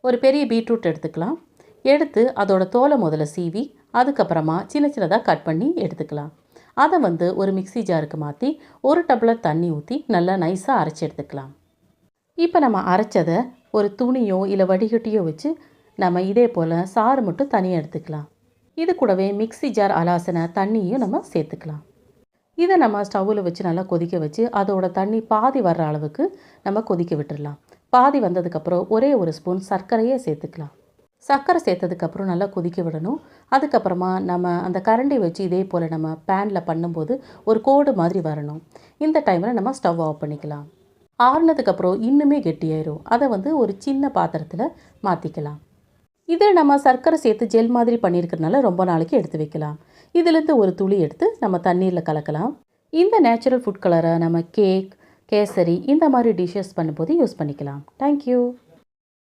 ஒரு பெரிய பீட்ரூட் எடுத்துக்கலாம். எடுத்து அதோட தோலை முதல்ல சீவி அதுக்கப்புறமா சின்ன சின்னதாக கட் பண்ணி எடுத்துக்கலாம். அதை ஒரு மிக்ஸி ஜாருக்கு மாற்றி 1 டம்ளர் தண்ணி ஊற்றி நல்லா நைஸாக அரைச்சி எடுத்துக்கலாம். இப்போ நம்ம அரைச்சதை ஒரு துணியோ இல்லை வடிகட்டியோ வச்சு நம்ம இதே போல் சாறு மட்டும் தனியாக எடுத்துக்கலாம். இது கூடவே மிக்ஸி ஜார் அலாசின தண்ணியும் நம்ம சேர்த்துக்கலாம். இதை நம்ம ஸ்டவ்வில் வச்சு நல்லா கொதிக்க வச்சு அதோட தண்ணி பாதி வர்ற அளவுக்கு நம்ம கொதிக்க விட்டுடலாம். பாதி வந்ததுக்கப்புறம் ஒரே ஒரு ஸ்பூன் சர்க்கரையே சேர்த்துக்கலாம். சர்க்கரை சேர்த்ததுக்கப்புறம் நல்லா கொதிக்க விடணும். அதுக்கப்புறமா நம்ம அந்த கரண்டி வச்சு இதே போல் நம்ம பேனில் பண்ணும்போது ஒரு கோடு மாதிரி வரணும். இந்த டைமில் நம்ம ஸ்டவ் ஆஃப் பண்ணிக்கலாம். ஆறுனதுக்கப்புறம் இன்னுமே கெட்டியாயிரும். அதை ஒரு சின்ன பாத்திரத்தில் மாற்றிக்கலாம். இதில் நம்ம சர்க்கரை சேர்த்து ஜெல் மாதிரி பண்ணியிருக்கிறதுனால ரொம்ப நாளைக்கு எடுத்து வைக்கலாம். இதிலேருந்து ஒரு துளி எடுத்து நம்ம தண்ணீரில் கலக்கலாம். இந்த நேச்சுரல் ஃபுட் கலரை நம்ம கேக், கேசரி இந்த மாதிரி டிஷ்ஷஸ் பண்ணும்போது யூஸ் பண்ணிக்கலாம். தேங்க்யூ.